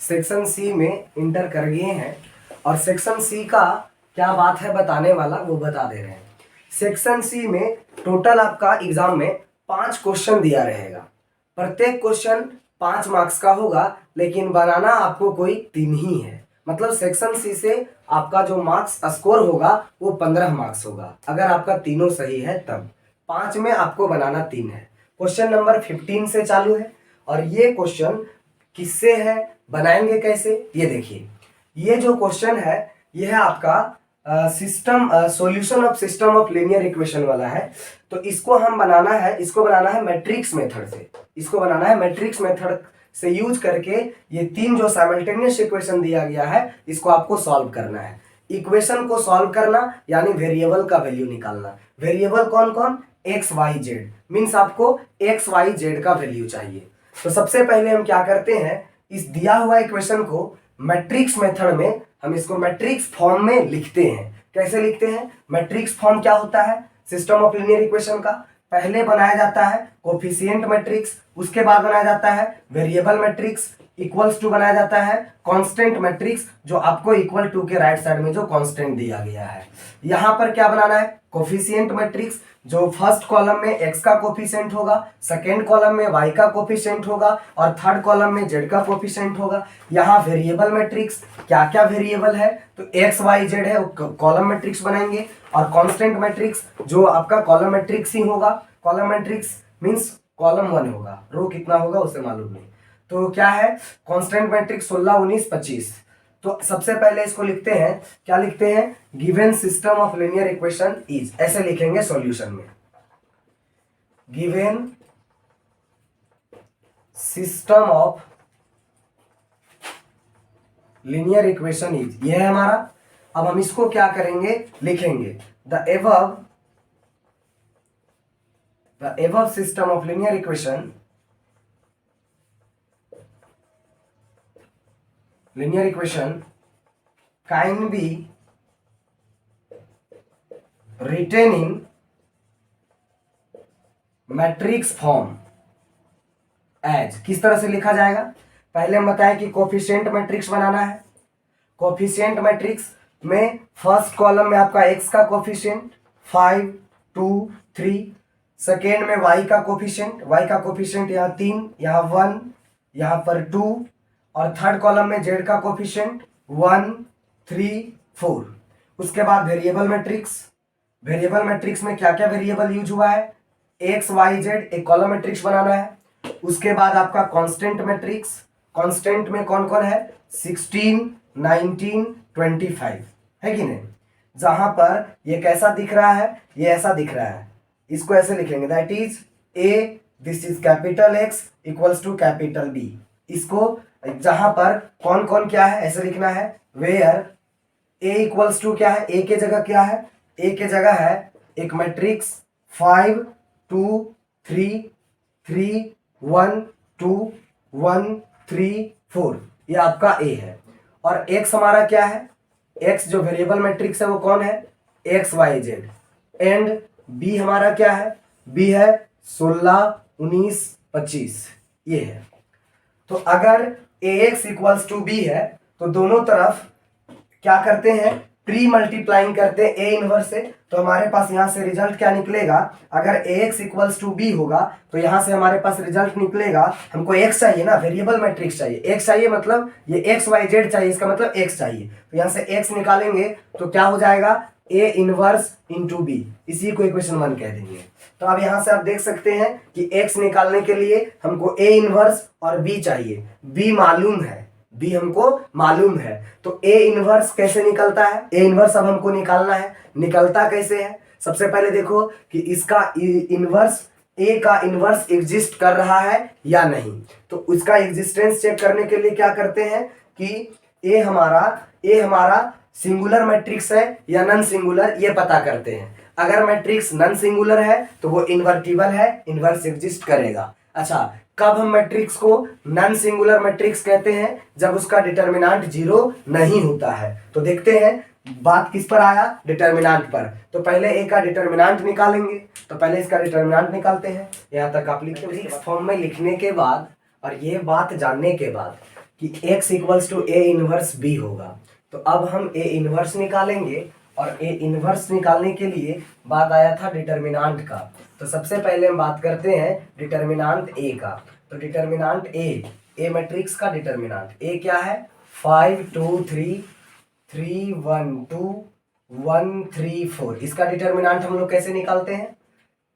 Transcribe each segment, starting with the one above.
Section C में inter कर गए हैं और सेक्शन सी का क्या बात है बताने वाला वो बता दे रहे हैं। सेक्शन सी में टोटल आपका एग्जाम में 5 क्वेश्चन दिया रहेगा। प्रत्येक क्वेश्चन 5 मार्क्स का होगा, लेकिन बनाना आपको कोई 3 ही है। मतलब सेक्शन सी से आपका जो मार्क्स स्कोर होगा वो 15 मार्क्स होगा, अगर आपका तीनों सही है तब। 5 में आपको बनाना 3 है। क्वेश्चन नंबर 15 से चालू है और ये क्वेश्चन किससे है, बनाएंगे कैसे, ये देखिए। ये जो क्वेश्चन है ये है आपका system solution of system of linear equation वाला है। तो इसको बनाना है मैट्रिक्स मेथड से। इसको बनाना है मैट्रिक्स मेथड से यूज करके। ये 3 जो साइमल्टेनियस इक्वेशन दिया गया है इसको आपको सॉल्व करना है। इक्वेशन को सॉल्व करना यानी वेरिएबल का वैल्यू निकालना। वेरिएबल कौन कौन? एक्स वाई जेड, मीन्स आपको एक्स वाई जेड का वैल्यू चाहिए। तो सबसे पहले हम क्या करते हैं, इस दिया हुआ इक्वेशन को मैट्रिक्स मेथड में हम इसको मैट्रिक्स फॉर्म में लिखते हैं। कैसे लिखते हैं? मैट्रिक्स फॉर्म क्या होता है सिस्टम ऑफ लीनियर इक्वेशन का? पहले बनाया जाता है कोफिशिएंट मैट्रिक्स, उसके बाद बनाया जाता है वेरिएबल मैट्रिक्स, इक्वल्स टू बनाया जाता है कांस्टेंट मैट्रिक्स, जो आपको इक्वल टू के राइट साइड में जो कांस्टेंट दिया गया है। यहां पर क्या बनाना है? कोफिशिएंट मैट्रिक्स, जो फर्स्ट कॉलम में x का कोफिशिएंट होगा, सेकेंड कॉलम में y का कोफिशिएंट होगा और थर्ड कॉलम में z का कोफिशिएंट होगा। यहाँ वेरिएबल मैट्रिक्स, क्या क्या वेरिएबल है तो x y z है, कॉलम मैट्रिक्स बनाएंगे। और कांस्टेंट मैट्रिक्स जो आपका कॉलम मैट्रिक्स ही होगा। कॉलम मैट्रिक्स मींस कॉलम 1 होगा, रो कितना होगा उसे मालूम नहीं। तो क्या है कांस्टेंट मैट्रिक्स 16 19 25। तो सबसे पहले इसको लिखते हैं, क्या लिखते हैं? Given system of linear equation is, ऐसे लिखेंगे सॉल्यूशन में। Given system of linear equation is, ये है हमारा। अब हम इसको क्या करेंगे, लिखेंगे the above system of linear equation can be written in matrix form as. किस तरह से लिखा जाएगा? पहले हम बताएं कि कोफिशिएंट मैट्रिक्स बनाना है। कोफिशिएंट मैट्रिक्स में फर्स्ट कॉलम में आपका x का कोफिशिएंट 5 2 3, सेकेंड में y का कोफिशिएंट यहाँ 3, यहाँ 1, यहाँ पर 2, और थर्ड कॉलम में z का कोफिशिएंट 1 3 4। उसके बाद वेरिएबल मैट्रिक्स में क्या क्या वेरिएबल यूज हुआ है? x y z, एक कॉलम मैट्रिक्स बनाना है। उसके बाद आपका कांस्टेंट मैट्रिक्स, कांस्टेंट में कौन कौन है? 16 19 25 है कि नहीं। जहां पर ये कैसा दिख रहा है, ये ऐसा दिख रहा है, इसको ऐसे लिखेंगे that is a, this is capital X equals to capital B। इसको जहां पर कौन कौन क्या है ऐसे लिखना है। वेयर a इक्वल्स टू क्या है, a के जगह क्या है? a के जगह है एक मैट्रिक्स 5 2 3 3 1 2 1 3 4, ये आपका a है। और x हमारा क्या है? x जो वेरिएबल मैट्रिक्स है वो कौन है? x y z। And b हमारा क्या है? b है 16 19 25, ये है। तो अगर ax इक्वल्स टू b है तो दोनों तरफ क्या करते हैं? प्री मल्टीप्लाइंग करते हैं a इनवर्स से। तो हमारे पास यहां से रिजल्ट क्या निकलेगा? अगर ax इक्वल्स टू b होगा तो यहां से हमारे पास रिजल्ट निकलेगा, हमको x चाहिए ना, वेरिएबल मैट्रिक्स चाहिए, x चाहिए मतलब ये x y z चाहिए, इसका मतलब x चाहिए। तो यहां से x निकालेंगे तो क्या हो जाएगा? a इनवर्स इंटू b, इसी को इक्वेशन 1 कह देंगे। तो अब यहां से आप देख सकते हैं कि x निकालने के लिए हमको a इनवर्स और b चाहिए। b मालूम है, b हमको मालूम है, तो a इनवर्स कैसे निकलता है? a इनवर्स अब हमको निकालना है। निकलता कैसे है? सबसे पहले देखो कि इसका इनवर्स, a का इनवर्स एग्जिस्ट कर रहा है या नहीं। तो उसका एग्जिस्टेंस चेक करने के लिए क्या करते हैं कि a हमारा सिंगुलर मैट्रिक्स है या नॉन सिंगुलर, ये पता करते हैं। अगर मैट्रिक्स नॉन सिंगुलर है तो वो इन्वर्टिबल है, इनवर्स एग्जिस्ट करेगा। अच्छा, कब हम मैट्रिक्स को नॉन सिंगुलर मैट्रिक्स कहते हैं? जब उसका डिटर्मिनेंट 0 नहीं होता है। तो देखते हैं बात किस पर आया, डिटर्मिनेंट पर। तो पहले ए का डिटर्मिनेंट निकालेंगे, तो पहले इसका डिटर्मिनेंट निकालते हैं। यहाँ तक आप लिखते हैं फॉर्म में लिखने के बाद और ये बात जानने के बाद कि x equals to A inverse B होगा। तो अब हम ए इनवर्स निकालेंगे, और ए इनवर्स निकालने के लिए बात आया था डिटर्मिनांट का। तो सबसे पहले हम बात करते हैं डिटर्मिनांट ए का। तो डिटर्मिनांट ए मैट्रिक्स का डिटर्मिनांट ए क्या है? 5 2 3 3 1 2 1 3 4। इसका डिटर्मिनांट हम लोग कैसे निकालते हैं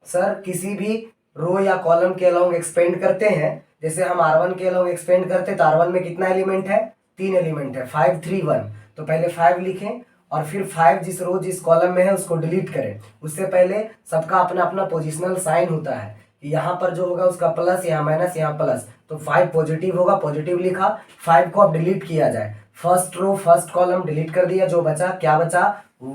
सर? किसी भी रो या कॉलम के अलोंग एक्सपेंड करते हैं। जैसे हम R1 के अलोंग एक्सपेंड करते हैं तो R1 में कितना एलिमेंट है? 3 एलिमेंट है, 5 3 1। तो पहले 5 लिखें और फिर 5 जिस रो जिस कॉलम में है उसको डिलीट करें। उससे पहले सबका अपना अपना पोजिशनल साइन होता है कि यहाँ पर जो होगा उसका प्लस, यहाँ माइनस, यहाँ प्लस। तो 5 पॉजिटिव होगा, पॉजिटिव लिखा। 5 को अब डिलीट किया जाए, first row first column delete कर दिया। जो बचा क्या बचा?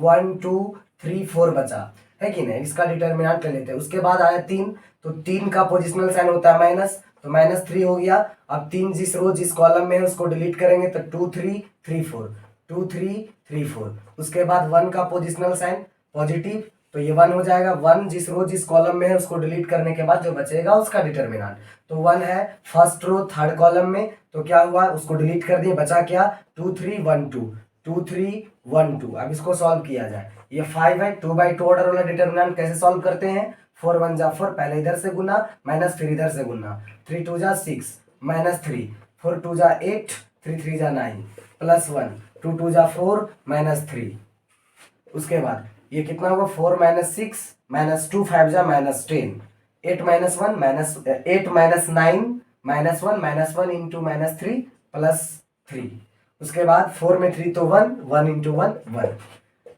1 2 3 4 बचा, है कि नहीं? इसका डिटर्मिनेंट ले लेते हैं। उसके बाद आया 3, तो 3 का पोजिशनल साइन होता है माइनस, तो -3 हो गया। अब 3 जिस रो जिस कॉलम में है उसको डिलीट करेंगे तो 2 3 3 4 2 3 3 4। उसके बाद 1 का पोजिशनल साइन पॉजिटिव, तो ये 1 हो जाएगा। 1 जिस रो जिस कॉलम में है उसको डिलीट करने के बाद जो बचेगा उसका डिटर्मिनेंट। तो 1 है फर्स्ट रो थर्ड कॉलम में, तो क्या हुआ? उसको डिलीट कर दिए, बचा क्या? 2 3 1 2 2 3 1 2। अब इसको सॉल्व किया जाए। ये 5 है, 2/2 ऑर्डर वाला डिटर्मिनेंट कैसे सॉल्व करते हैं? 4 1 जा 4, पहले इधर से गुना माइनस फिर इधर से गुना। 3 2 जा 6 -3, 4 2 जा 8, 3 3 जा 9 प्लस 1, 2 2 जा 4 -3। उसके बाद ये कितना होगा? 4 -6 -2 5 जा -10, 8 -1 8 -9 -1 इंटू -3 प्लस 3। उसके बाद 4 में 3 तो 1 1 इंटू 1 1।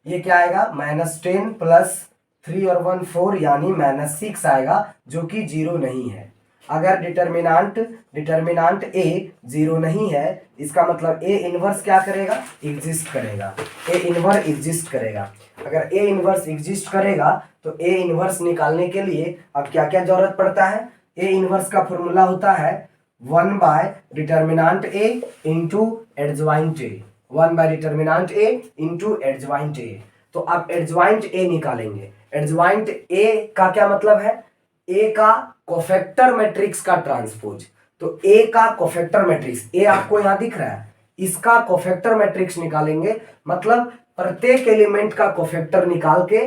ये क्या आएगा? -10 प्लस 3 और 1 4, यानी -6 आएगा, जो कि 0 नहीं है। अगर डिटर्मिनांट ए 0 नहीं है, इसका मतलब ए इनवर्स क्या करेगा? एग्जिस्ट करेगा। ए इनवर्स एग्जिस्ट करेगा। अगर ए इनवर्स एग्जिस्ट करेगा तो ए इनवर्स निकालने के लिए अब क्या क्या जरूरत पड़ता है? ए इनवर्स का फॉर्मूला होता है 1 by determinant A into adjoint A. 1 by determinant A into adjoint A. तो आप एडजॉइंट ए निकालेंगे। एडजॉइंट ए का क्या मतलब है? ए का कोफैक्टर मैट्रिक्स का ट्रांसपोज। तो ए का कोफैक्टर मैट्रिक्स, ए आपको यहां दिख रहा है, इसका कोफैक्टर मैट्रिक्स निकालेंगे। मतलब प्रत्येक एलिमेंट का कोफैक्टर निकाल के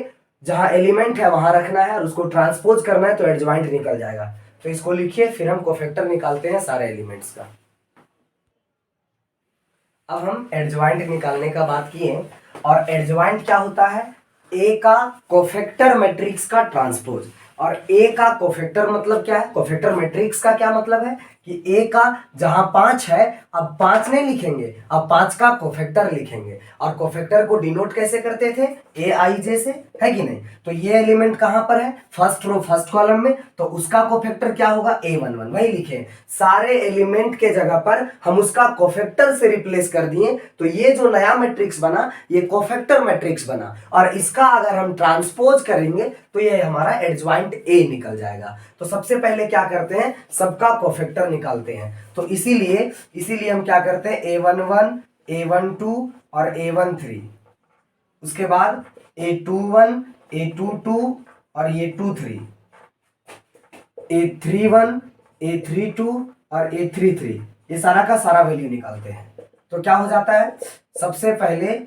जहां एलिमेंट है वहां रखना है और उसको ट्रांसपोज करना है, तो एडजॉइंट निकल जाएगा। तो इसको लिखिए, फिर हम कोफैक्टर निकालते हैं सारे एलिमेंट्स का। अब हम एडजॉइंट निकालने का बात किए, और एडजॉइंट क्या होता है? ए का कोफैक्टर मैट्रिक्स का ट्रांसपोज। और ए का कोफैक्टर मतलब क्या है? कोफैक्टर मैट्रिक्स का क्या मतलब है कि ए का जहां 5 है, अब 5 नहीं लिखेंगे, अब 5 का कोफैक्टर लिखेंगे। और कोफैक्टर को डिनोट कैसे करते थे? ए आई जे से, है कि नहीं? तो ये एलिमेंट कहां पर है? फर्स्ट रो फर्स्ट कॉलम में, तो उसका कोफैक्टर क्या होगा? A11, वही लिखे। सारे एलिमेंट के जगह पर हम उसका कोफैक्टर से रिप्लेस कर दिए, तो ये जो नया मैट्रिक्स बना ये कोफैक्टर मैट्रिक्स बना। और इसका अगर हम ट्रांसपोज करेंगे तो ये हमारा एडजॉइंट ए निकल जाएगा। तो सबसे पहले क्या करते हैं? सबका कोफैक्टर निकालते हैं। तो इसीलिए हम क्या करते हैं? A11 A12 और A13। उसके बाद A21 A22 और A23, A31 A32 और A33। ये सारा का सारा वैल्यू निकालते हैं। तो क्या हो जाता है? सबसे पहले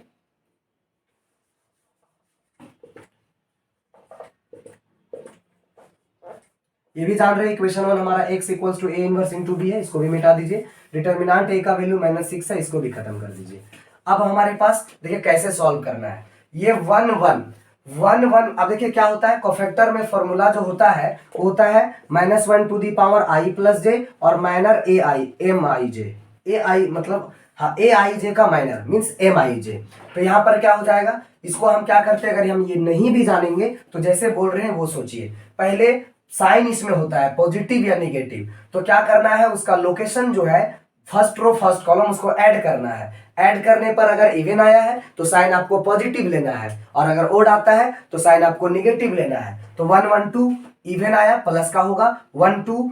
ये भी जान रहे हैं इक्वेशन 1 हमारा x equals to A inverse into B है, इसको भी मिटा दीजिए। डिटर्मिनांट ए का वैल्यू -6 है, इसको भी खत्म कर दीजिए। अब हमारे पास देखिए कैसे सॉल्व करना है। ये 1 1 1 1, अब देखिए क्या होता है? कोफैक्टर में फॉर्मूला जो होता है वो होता है -1 to the power i plus J और माइनर ए आई एम आई जे। ए आई मतलब हाँ, ए आई जे का माइनर मीन्स एम आई जे। तो यहाँ पर क्या हो जाएगा? इसको हम क्या करते हैं, अगर हम ये नहीं भी जानेंगे तो जैसे बोल रहे हैं वो सोचिए। पहले साइन इसमें होता है पॉजिटिव या निगेटिव, तो क्या करना है? उसका लोकेशन जो है फर्स्ट रो फर्स्ट कॉलम उसको ऐड करना है। ऐड करने पर अगर इवन आया है तो साइन आपको पॉजिटिव लेना है, और अगर ओड आता है तो साइन आपको निगेटिव लेना है। तो 1 1 2 इवन आया प्लस का होगा, 1 2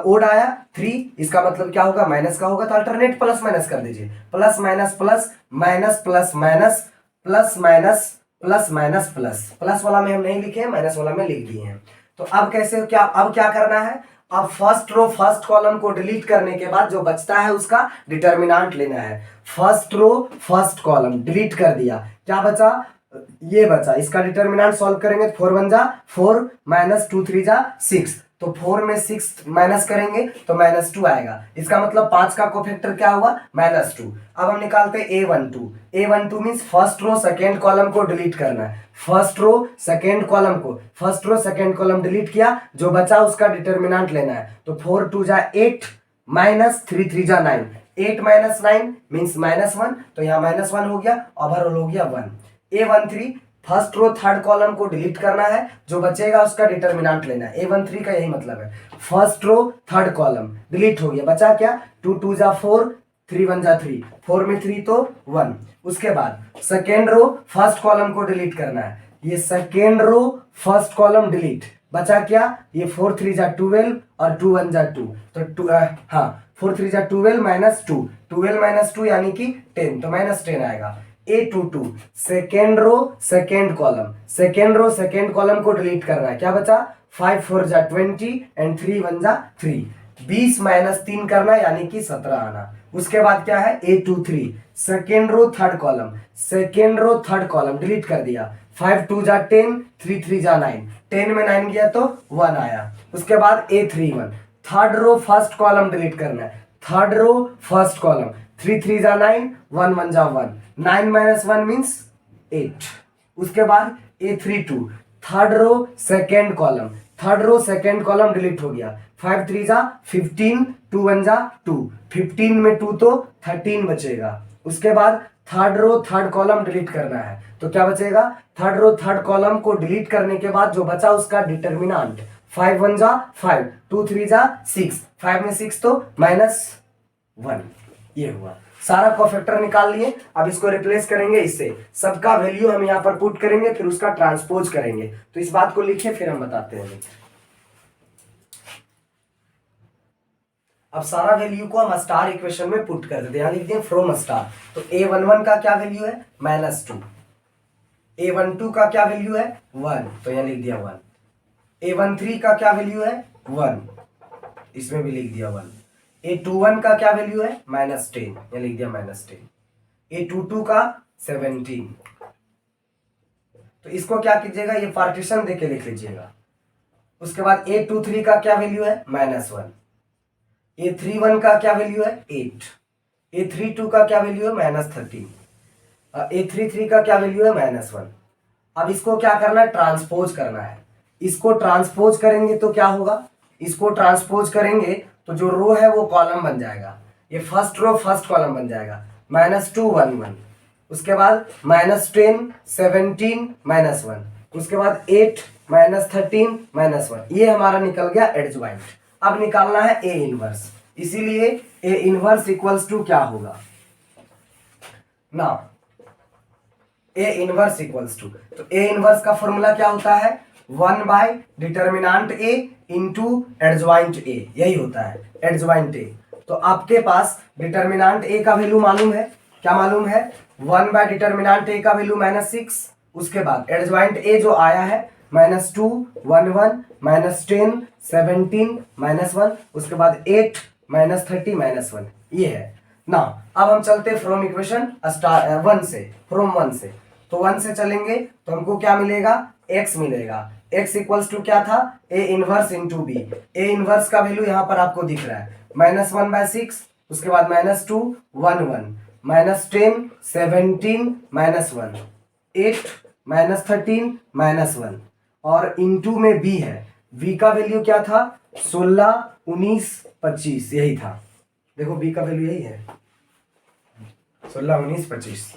ओड आया 3, इसका मतलब क्या होगा? माइनस का होगा। तो अल्टरनेट प्लस माइनस कर दीजिए, plus minus plus minus plus minus plus minus plus minus plus. Plus वाला में हम नहीं लिखे हैं, माइनस वाला में लिख दिए हैं। तो अब कैसे अब क्या करना है? अब फर्स्ट रो फर्स्ट कॉलम को डिलीट करने के बाद जो बचता है उसका डिटर्मिनेंट लेना है। First row first column delete कर दिया, क्या बचा, ये बचा। इसका डिटर्मिनेंट सॉल्व करेंगे तो 4 1 जा 4 माइनस 2 3 जा 6, तो 4 में 6 माइनस करेंगे तो -2 आएगा। इसका मतलब 5 का कोफैक्टर क्या हुआ, -2। अब हम निकालते हैं A12। A12 means first row second column को डिलीट करना है। First row second column delete किया, जो बचा उसका डिटर्मिनेंट लेना है। तो 4 2 जा 8 माइनस 3 3 जा 9, 8 माइनस 9 मीन्स -1, तो यहाँ -1 हो गया, ओवरऑल हो गया 1। A13 first row third column को डिलीट करना है, जो बचेगा उसका डिटर्मिनेंट लेना है। A13 का यही मतलब है, first row third column delete हो गया, बचा क्या, 2 2 जा 4 3 1 जा 3, 4 में 3 तो 1। उसके बाद सेकेंड रो फर्स्ट कॉलम को डिलीट करना है, ये second row first column delete, बचा क्या, ये 4 3 जा 12 और 2 1 जा 2, तो 4 3 जा 12 माइनस 2, 12 माइनस 2 यानी कि 10, तो -10 आएगा। A22 second row second column को डिलीट करना है, क्या बचा, 5 4 जा 20 एंड 3 1 जा 3, 20 माइनस 3 करना यानी कि 17 आना। उसके बाद क्या है, A23 second row third column delete कर दिया, 5 2 जा 10 3 3 जा 9, 10 में 9 गया तो 1 आया। उसके बाद A31 third row first column delete करना है, थर्ड रो फर्स्ट कॉलम, 3 3 जा 9 1 1 जा 1, 9 माइनस 1 मीन्स 8। उसके बाद A32 third row second column delete हो गया, 5 3 जा 15 2 1 जा 2, 15 में 2 तो 13 बचेगा। उसके बाद third row third column delete करना है, तो क्या बचेगा, थर्ड रो थर्ड कॉलम को डिलीट करने के बाद जो बचा उसका डिटर्मिनेंट, 5 1 जा 5 2 3 जा 6, 5 में 6 तो -1, ये हुआ। सारा कोफैक्टर निकाल लिए, अब इसको रिप्लेस करेंगे इससे, सबका वैल्यू हम यहाँ पर पुट करेंगे, फिर उसका ट्रांसपोज करेंगे। तो इस बात को लिखिए फिर हम बताते हैं। अब सारा वैल्यू को हम स्टार इक्वेशन में पुट कर देते हैं, यहाँ लिख दें फ्रॉम स्टार। तो A11 का क्या वैल्यू है, -2, A12 का क्या वैल्यू है 1, तो यहाँ लिख दिया 1, A13 का क्या वैल्यू है 1, इसमें भी लिख दिया 1, A21 का क्या वैल्यू है -10, यहाँ लिख दिया -10, A22 का 17। तो इसको क्या कीजिएगा, ये पार्टीशन देके लिख लीजिएगा। उसके बाद A23 का क्या वैल्यू है -1, A31 का क्या वैल्यू है 8, A32 का क्या वैल्यू है -13, A33 का क्या वैल्यू है -1। अब इसको क्या करना है, ट्रांसपोज करना है। इसको ट्रांसपोज करेंगे तो क्या होगा, इसको ट्रांसपोज करेंगे तो जो रो है वो कॉलम बन जाएगा, ये फर्स्ट रो फर्स्ट कॉलम बन जाएगा, -2 1 1। उसके बाद -10 17 -1, उसके बाद 8 -13 -1, ये हमारा निकल गया एडजॉइंट। अब निकालना है A इनवर्स, इसीलिए A इनवर्स इक्वल्स टू क्या होगा ना, A इनवर्स इक्वल्स टू, तो A इनवर्स का फॉर्मूला क्या होता है, 1 bye determinant A into adjoint A, यही होता है एडजॉइंट A। तो आपके पास डिटर्मिनेंट A का वैल्यू मालूम है, क्या मालूम है, 1 बाय डिटर्मिनेंट A का वैल्यू -6, उसके बाद एडजॉइंट A जो आया है -2 1 1 -10 17 -1, उसके बाद 8 -30 -1, ये है ना। अब हम चलते फ्रॉम इक्वेशन स्टार 1 से, फ्रॉम 1 से, तो 1 से चलेंगे तो हमको क्या मिलेगा, x मिलेगा, x इक्वल्स टू क्या था, A inverse into B। A inverse का वैल्यू यहाँ पर आपको दिख रहा है -1/6, उसके बाद -2 1 1 -10 17 -1 8 -13 -1, और इंटू में B है, B का वैल्यू क्या था 16 19 25, यही था, देखो B का वैल्यू यही है 16 19 25।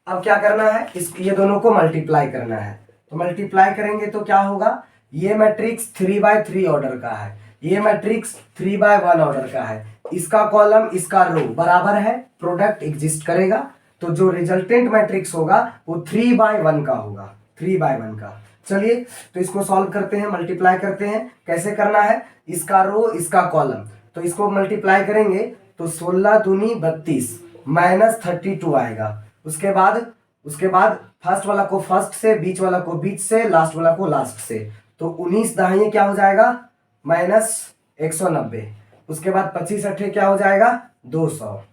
अब क्या करना है, इस ये दोनों को मल्टीप्लाई करना है, तो मल्टीप्लाई करेंगे तो क्या होगा, ये मैट्रिक्स 3/3 ऑर्डर का है, ये मैट्रिक्स 3/1 ऑर्डर का है, इसका कॉलम इसका रो बराबर है, प्रोडक्ट एग्जिस्ट करेगा, तो जो रिजल्टेंट मैट्रिक्स होगा वो 3/1 का होगा, 3/1 का। चलिए तो इसको सॉल्व करते हैं, मल्टीप्लाई करते हैं। कैसे करना है, इसका रो इसका कॉलम, तो इसको मल्टीप्लाई करेंगे तो 16 दूनी 32 -32 आएगा। उसके बाद उसके बाद फर्स्ट वाला को फर्स्ट से, बीच वाला को बीच से, लास्ट वाला को लास्ट से। तो 19 दाहिने क्या हो जाएगा, -190। उसके बाद 25 अट्ठे क्या हो जाएगा, 200।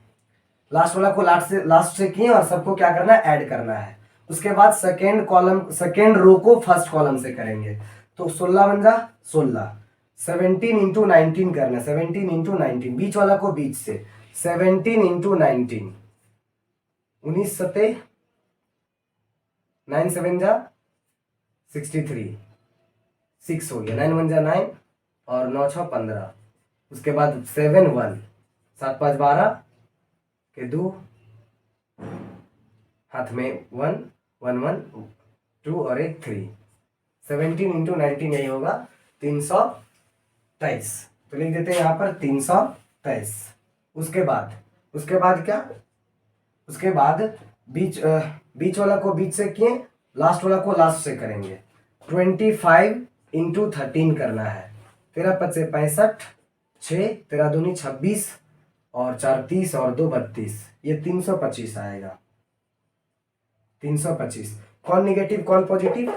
लास्ट वाला को लास्ट से किए और सबको क्या करना है, ऐड करना है। उसके बाद सेकेंड कॉलम, सेकेंड रो को फर्स्ट कॉलम से करेंगे। तो 16 बन जा 16, 17 इंटू 19 करना, 17 इंटू 19, बीच वाला को बीच से, 17 इंटू 19, 19 सते 9 7 जा 63, 6 हो गया, 9 1 जा 9 और 9 6 15। उसके बाद 7 1, 7 5 12 के 2, हाथ में 1 1 1 2 और एक 3, 17 इंटू 19 यही होगा 323। तो लिख देते हैं यहाँ पर 323। उसके बाद क्या, उसके बाद बीच वाला को बीच से किए, लास्ट वाला को लास्ट से करेंगे। 25 इंटू 13 करना है। 13 पचे 65, 6 13 दूनी 26 और 4 30 और 2 32, ये 325 आएगा। 325। कौन निगेटिव कौन पॉजिटिव,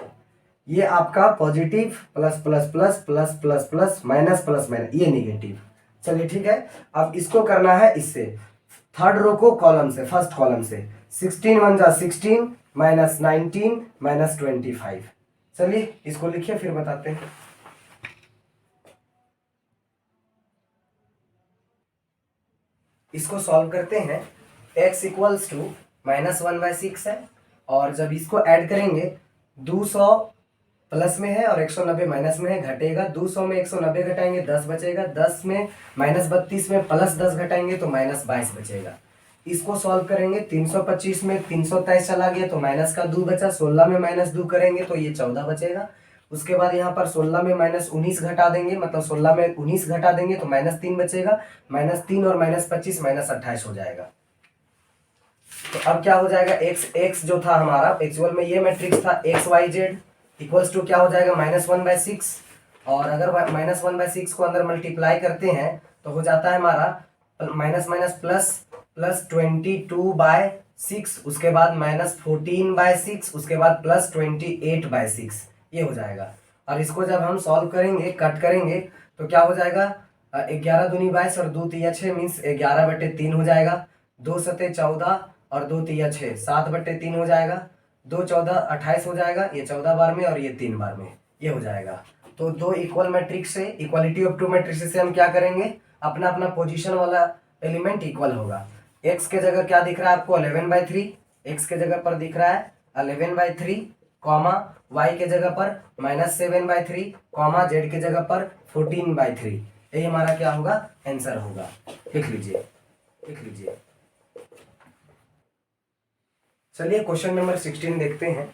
ये आपका positive plus plus plus plus plus plus minus plus minus, ये निगेटिव। चलिए ठीक है, अब इसको करना है इससे, थर्ड रो को कॉलम से, फर्स्ट कॉलम से। 16 1 जा 16 -19 -25। चलिए इसको लिखिए फिर बताते हैं। इसको सॉल्व करते हैं। x इक्वल्स टू -1/6 है, और जब इसको ऐड करेंगे 200 प्लस में है और 190 माइनस में है, घटेगा। 200 में 190 घटाएंगे 10 बचेगा, 10 में -32 में प्लस 10 घटाएंगे तो -22 बचेगा। इसको सॉल्व करेंगे, 325 में 323 चला गया तो माइनस का 2 बचा, 16 में -2 करेंगे तो ये 14 बचेगा। उसके बाद यहाँ पर 16 में -19 घटा देंगे, मतलब 16 में 19 घटा देंगे तो -3 बचेगा, -3 और -25 -28 हो जाएगा। तो अब क्या हो जाएगा, x जो था हमारा एक्चुअल में ये मैट्रिक्स था XYZ इक्वल्स टू क्या हो जाएगा, -1/6। और अगर -1/6 को अंदर मल्टीप्लाई करते हैं तो हो जाता है हमारा माइनस माइनस प्लस 22/6, उसके बाद -14/6, उसके बाद +28/6, ये हो जाएगा। और इसको जब हम सॉल्व करेंगे, कट करेंगे तो क्या हो जाएगा, 11 दूनी 22 और 2 तिया 6 मीन्स 11/3 हो जाएगा। 2 सते 14 और 2 तिया 6, 7/3 हो जाएगा। 2 14 28 हो जाएगा, ये 14 बार में और ये 3 बार में, ये हो जाएगा। तो दो इक्वल मैट्रिक्स से, इक्वालिटी ऑफ टू मैट्रिक्स से हम क्या करेंगे, अपना अपना पोजीशन वाला एलिमेंट इक्वल होगा। x के जगह क्या दिख रहा है आपको, 11/3, x के जगह पर दिख रहा है 11/3, कॉमा y के जगह पर -7/3, कॉमा z के जगह पर 14/3। यही हमारा क्या होगा, आंसर होगा। लिख लीजिए, लिख लीजिए। चलिए क्वेश्चन नंबर 16 देखते हैं।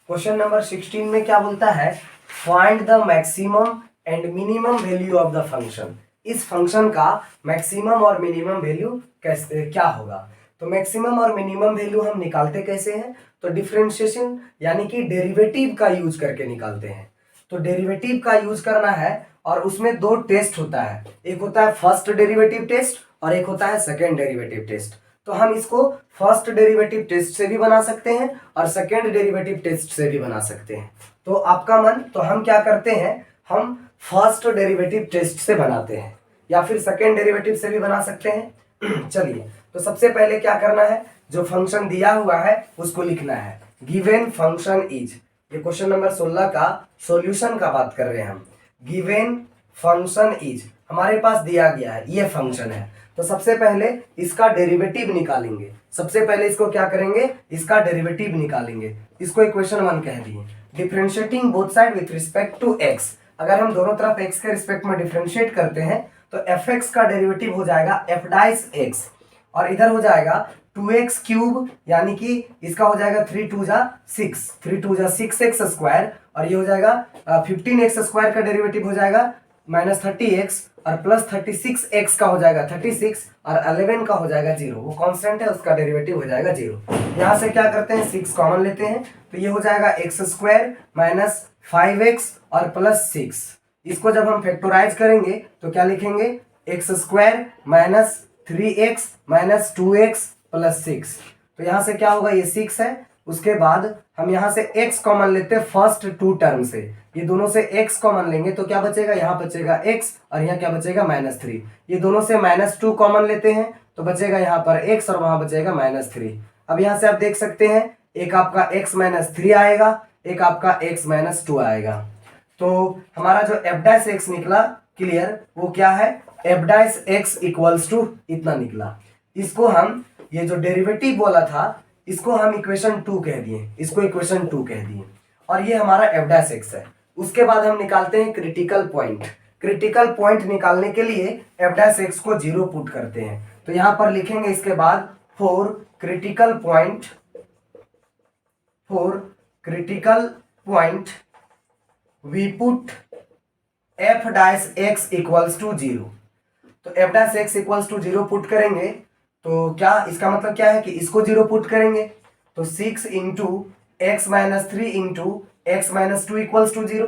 क्वेश्चन नंबर 16 में क्या बोलता है, find the maximum and minimum value of the function. इस फंक्शन का मैक्सिमम और मिनिमम वैल्यू कैसे क्या होगा। तो मैक्सिमम और मिनिमम वैल्यू हम निकालते कैसे हैं, तो डिफरेंशिएशन यानी कि डेरिवेटिव का यूज करके निकालते हैं। तो डेरिवेटिव का यूज करना है और उसमें दो टेस्ट होता है, एक होता है फर्स्ट डेरिवेटिव टेस्ट और एक होता है सेकेंड डेरिवेटिव टेस्ट। तो हम इसको फर्स्ट डेरिवेटिव टेस्ट से भी बना सकते हैं और सेकेंड डेरिवेटिव टेस्ट से भी बना सकते हैं। तो आपका मन, तो हम क्या करते हैं, हम फर्स्ट डेरिवेटिव टेस्ट से बनाते हैं या फिर सेकेंड डेरिवेटिव से भी बना सकते हैं। चलिए, तो सबसे पहले क्या करना है, जो फंक्शन दिया हुआ है उसको लिखना है। गिवन फंक्शन इज, ये क्वेश्चन नंबर 16 का सॉल्यूशन का बात कर रहे हैं हम। गिवन फंक्शन इज हमारे पास दिया गया है, ये फंक्शन है। तो सबसे पहले इसका डेरिवेटिव निकालेंगे। सबसे पहले इसको क्या करेंगे, इसका डेरिवेटिव निकालेंगे। इसको इक्वेशन 1 कह दिए। Differentiating both side with respect to x, अगर हम दोनों तरफ x के रिस्पेक्ट में डिफरेंशिएट करते हैं तो fx का डेरिवेटिव हो जाएगा f' और इधर हो जाएगा 2x क्यूब, यानी कि इसका हो जाएगा 3 2 जा 6, 3 2 जा 6x स्क्वायर, और ये हो जाएगा 15x स्क्वायर का डेरिवेटिव हो जाएगा -30x और +36x का हो जाएगा 36 और 11 का हो जाएगा 0, वो कांस्टेंट है उसका डेरिवेटिव हो जाएगा 0। यहाँ से क्या करते हैं, 6 कॉमन लेते हैं तो ये हो जाएगा x² -5x और +6। इसको जब हम फैक्टराइज करेंगे तो क्या लिखेंगे, x² -3x -2x +6। तो यहाँ से क्या होगा, ये 6 है उसके बाद हम यहाँ से x कॉमन लेते हैं फर्स्ट टू टर्म से, ये दोनों से x कॉमन लेंगे तो क्या बचेगा, यहाँ बचेगा x और यहाँ क्या बचेगा -3। ये दोनों से -2 कॉमन लेते हैं तो बचेगा यहाँ पर x और वहां बचेगा -3। अब यहाँ से आप देख सकते हैं एक आपका x -3 आएगा, एक आपका x -2 आएगा। तो हमारा जो f डैश x निकला क्लियर, वो क्या है, f dash x equals to इतना निकला। इसको हम ये जो डेरिवेटिव बोला था इसको हम इक्वेशन 2 कह दिए, इसको इक्वेशन 2 कह दिए और ये हमारा f डैश x है। उसके बाद हम निकालते हैं क्रिटिकल पॉइंट। क्रिटिकल पॉइंट निकालने के लिए f डैश x को 0 पुट करते हैं, तो यहां पर लिखेंगे इसके बाद for critical point we put f dash x equals to 0। तो f dash x equals to 0 put करेंगे तो क्या इसका मतलब क्या है कि इसको 0 पुट करेंगे तो 6 into x -3 into x -2 equals to 0।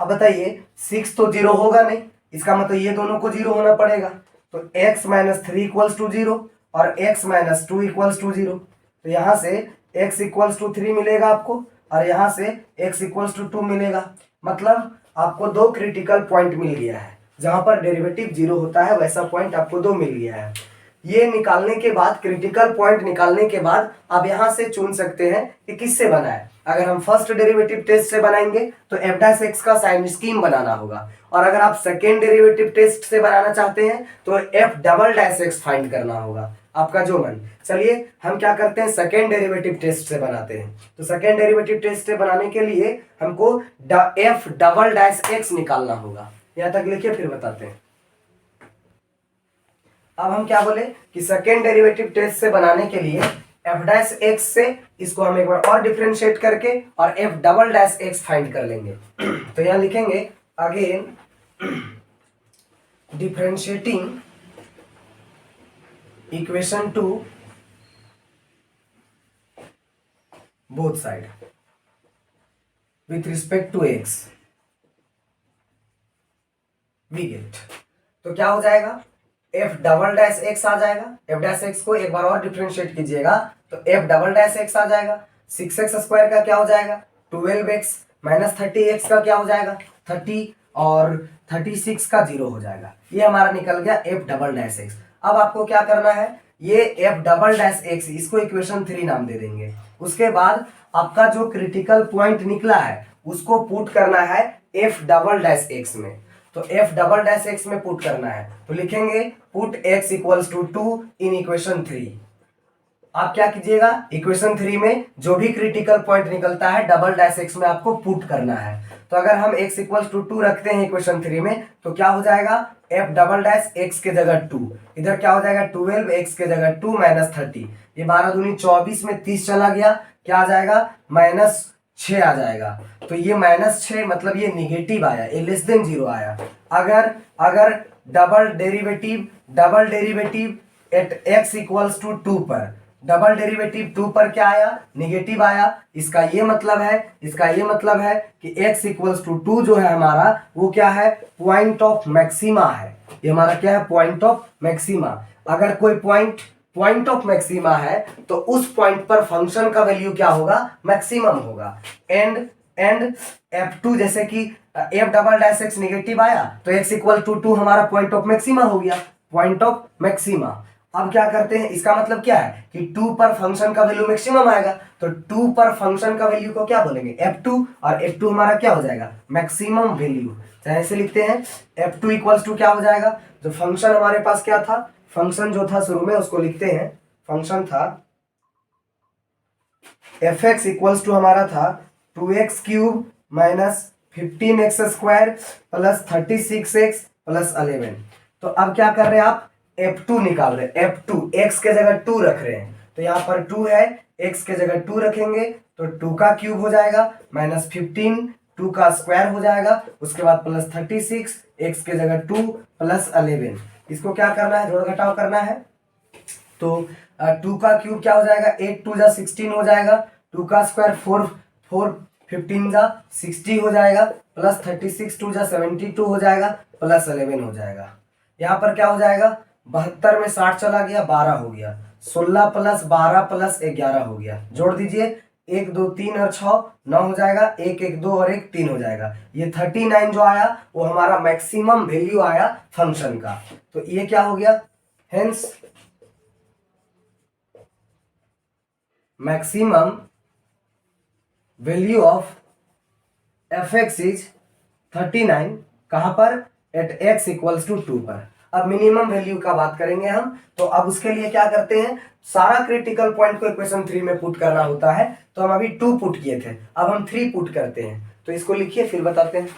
अब बताइए 6 तो 0 होगा नहीं, इसका मतलब ये दोनों को 0 होना पड़ेगा, तो x -3 इक्वल्स टू 0 और x -2 इक्वल्स टू 0। तो यहाँ से x इक्वल्स टू 3 मिलेगा आपको और यहाँ से x इक्वल्स टू 2 मिलेगा। मतलब आपको दो क्रिटिकल पॉइंट मिल गया है, जहां पर डेरिवेटिव 0 होता है वैसा पॉइंट आपको दो मिल गया है। ये निकालने के बाद, क्रिटिकल पॉइंट निकालने के बाद आप यहां से चुन सकते हैं कि किससे बना है। अगर हम फर्स्ट डेरिवेटिव टेस्ट से बनाएंगे तो f डैश x का साइन स्कीम बनाना होगा, और अगर आप सेकेंड डेरिवेटिव टेस्ट से बनाना चाहते हैं तो f double dash x find करना होगा, आपका जो मन। चलिए हम क्या करते हैं, सेकेंड डेरिवेटिव टेस्ट से बनाते हैं। तो सेकेंड डेरिवेटिव टेस्ट से बनाने के लिए हमको f डबल डैश x निकालना होगा। यहां तक लिखिए फिर बताते हैं। अब हम क्या बोले कि सेकेंड डेरिवेटिव टेस्ट से बनाने के लिए f डैश x से इसको हम एक बार और डिफरेंशिएट करके और f double dash x find कर लेंगे। तो यहां लिखेंगे again differentiating equation 2 both side with respect to x we get. तो क्या हो जाएगा, f डबल डैश x आ जाएगा। f डैश x को एक बार और डिफरेंशिएट कीजिएगा तो f डबल डैश x आ जाएगा। 6x स्क्वायर का क्या हो जाएगा 12x माइनस 30x का क्या हो जाएगा 30 और 36 का 0 हो जाएगा। ये हमारा निकल गया f डबल डैश x। अब आपको क्या करना है, ये f डबल डैश x इसको इक्वेशन 3 नाम दे देंगे। उसके बाद आपका जो क्रिटिकल पॉइंट निकला है उसको पुट करना है f डबल डैश x में। तो f डबल डैश x में पुट करना है तो लिखेंगे put x equals to 2 in equation 3। आप क्या कीजिएगा, इक्वेशन 3 में जो भी क्रिटिकल पॉइंट निकलता है डबल डैश x में आपको पुट करना है। तो अगर हम x इक्वल्स टू 2 रखते हैं इक्वेशन 3 में तो क्या हो जाएगा, f डबल डैश x के जगह 2, इधर क्या हो जाएगा 12x के जगह 2 माइनस 30, ये 12 दूनी 24 में 30 चला गया, क्या आ जाएगा -6 आ जाएगा। तो ये -6 मतलब ये निगेटिव आया, ये लेस देन 0 आया। अगर double derivative at x equals to 2 पर, डबल डेरिवेटिव 2 पर क्या आया, निगेटिव आया। इसका ये मतलब है कि x इक्वल्स टू 2 जो है हमारा वो क्या है, पॉइंट ऑफ मैक्सिमा है। ये हमारा क्या है, पॉइंट ऑफ मैक्सिमा। अगर कोई पॉइंट ऑफ मैक्सिमा है तो उस पॉइंट पर फंक्शन का वैल्यू क्या होगा, मैक्सिमम होगा। एंड f2 जैसे कि f double dash x negative आया तो x इक्वल टू 2 हमारा पॉइंट ऑफ मैक्सिमा हो गया, पॉइंट ऑफ मैक्सिमा। अब क्या करते हैं, इसका मतलब क्या है कि 2 पर फंक्शन का वैल्यू मैक्सिमम आएगा, तो 2 पर फंक्शन का वैल्यू को क्या बोलेंगे, f2, और f2 हमारा क्या हो जाएगा, मैक्सिमम वैल्यू। चाहे ऐसे लिखते हैं f2 इक्वल्स टू क्या हो जाएगा, जो फंक्शन हमारे पास क्या था, फंक्शन जो था शुरू में उसको लिखते हैं, फंक्शन था fx इक्वल्स टू हमारा था 2x cube minus 15x square plus 36x plus 11। तो अब क्या कर रहे हैं आप, f2 निकाल रहे हैं, f2 x के जगह 2 रख रहे हैं, तो यहाँ पर 2 है, x के जगह 2 रखेंगे तो 2 का क्यूब हो जाएगा माइनस 15, 2 का स्क्वायर हो जाएगा, उसके बाद प्लस 36, x के जगह 2 प्लस 11। इसको क्या करना है, जोड़ घटाव करना है। तो 2 का क्यूब क्या हो जाएगा, 8 2 जा 16 हो जाएगा, 2 का स्क्वायर 4 15 जा 60 हो जाएगा, प्लस 36 2 जा 72 हो जाएगा, प्लस 11 हो जाएगा। यहाँ पर क्या हो जाएगा, 72 में 60 चला गया, 12 हो गया, 16 प्लस 12 प्लस 11 हो गया। जोड़ दीजिए, 1 2 3 और 6 9 हो जाएगा, 1 1 2 और 1 3 हो जाएगा। ये 39 जो आया वो हमारा मैक्सिमम वैल्यू आया फंक्शन का। तो ये क्या हो गया, hence maximum value of F x is 39। कहां पर, एट x इक्वल्स टू 2 पर। अब मिनिमम वैल्यू का बात करेंगे हम, तो अब उसके लिए क्या करते हैं, सारा क्रिटिकल पॉइंट को इक्वेशन 3 में पुट करना होता है। तो हम अभी 2 पुट किए थे, अब हम 3 पुट करते हैं। तो इसको लिखिए फिर बताते हैं।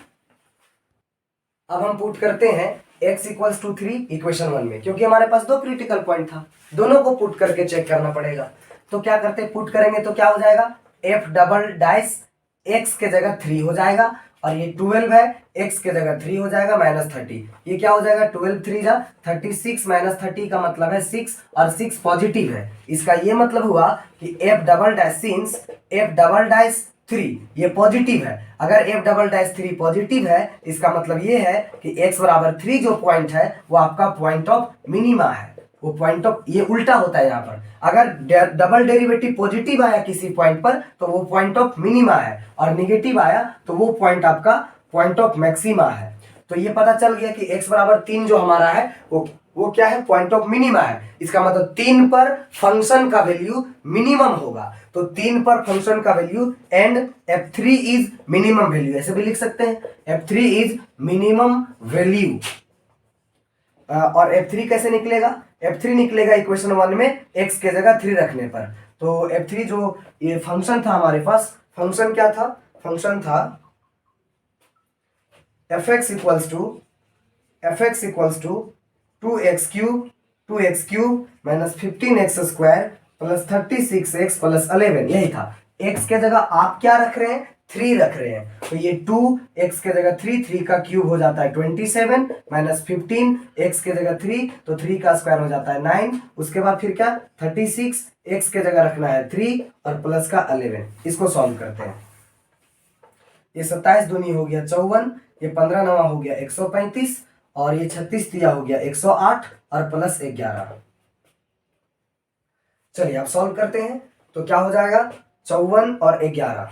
अब हम पुट करते हैं x इक्वल्स टू 3 इक्वेशन 1 में, क्योंकि हमारे पास 2 क्रिटिकल पॉइंट था, दोनों को पुट करके चेक करना पड़ेगा। तो क्या करते हैं, पुट करेंगे तो क्या हो जाएगा, f डबल डाइस x के जगह 3 हो जाएगा, और ये 12 है, x के जगह 3 हो जाएगा -30। ये क्या हो जाएगा, 12 3 जा 36 -30 का मतलब है 6, और 6 पॉजिटिव है। इसका ये मतलब हुआ कि f double dash since f double dash 3 ये पॉजिटिव है। अगर f डबल डैश 3 पॉजिटिव है, इसका मतलब ये है कि x बराबर 3 जो पॉइंट है वो आपका पॉइंट ऑफ मिनिमा है। वो पॉइंट ऑफ, ये उल्टा होता है यहाँ पर, अगर डबल डेरिवेटिव पॉजिटिव आया किसी पॉइंट पर तो वो पॉइंट ऑफ मिनिमा है, और निगेटिव आया तो वो पॉइंट आपका पॉइंट ऑफ मैक्सिमा है। तो ये पता चल गया कि x बराबर 3 जो हमारा है वो क्या है, पॉइंट ऑफ मिनिमा है। इसका मतलब 3 पर फंक्शन का वैल्यू मिनिमम होगा। तो 3 पर फंक्शन का value, and f3 is minimum value, ऐसे भी लिख सकते हैं, f3 इज मिनिमम वैल्यू। और f3 कैसे निकलेगा, f3 निकलेगा इक्वेशन 1 में x के जगह 3 रखने पर। तो f3 जो ये फंक्शन था हमारे पास, फंक्शन क्या था, फंक्शन था fx equals to 2x cube minus 15x² plus 36x plus 11, यही था। x के जगह आप क्या रख रहे हैं, 3 रख रहे हैं। तो ये 2x के जगह 3 का क्यूब हो जाता है 27 माइनस 15 x के जगह 3, तो 3 का स्क्वायर हो जाता है 9। उसके बाद फिर क्या, 36 x के जगह रखना है 3 और प्लस का 11। इसको सॉल्व करते हैं। ये 27 दूनी हो गया 54, ये 15 नवा हो गया 135, और ये 36 दिया हो गया 108 और प्लस 11। चलिए अब सॉल्व करते हैं। तो क्या हो जाएगा, 54 और 11,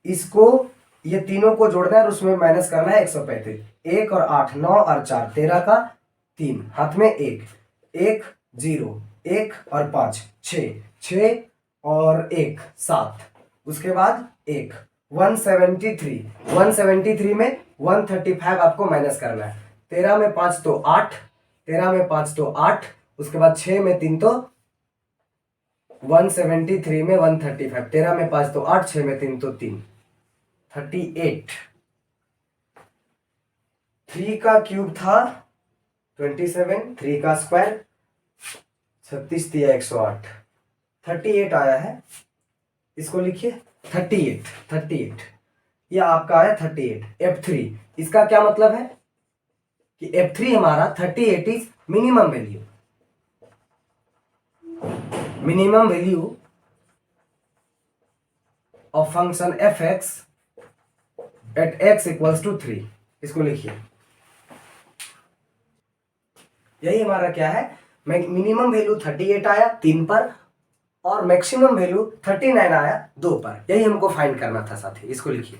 इसको ये तीनों को जोड़ना है और उसमें माइनस करना है 135। 1 और 8 9 और 4 13 का 3, हाथ में 1 1 0 1 और 5 6 6 और 1 7, उसके बाद 1 173 में 135 आपको माइनस करना है। 13 में 5 तो 8, 13 में 5 तो 8, उसके बाद 6 में 3 तो 173 में 135, 13 में 5 तो 8, 6 में 3 तो 3, 38। 3 का क्यूब था 27, 3 का स्क्वायर 36 दिया 108, 38 आया है। इसको लिखिए 38, ये आपका आया 38। f3 इसका क्या मतलब है कि f3 हमारा 38 is minimum value of function fx at x equals to 3। इसको लिखिए, यही हमारा क्या है, मिनिमम वैल्यू 38 आया 3 पर, और मैक्सिमम वैल्यू 39 आया 2 पर। यही हमको फाइंड करना था साथी। इसको लिखिए।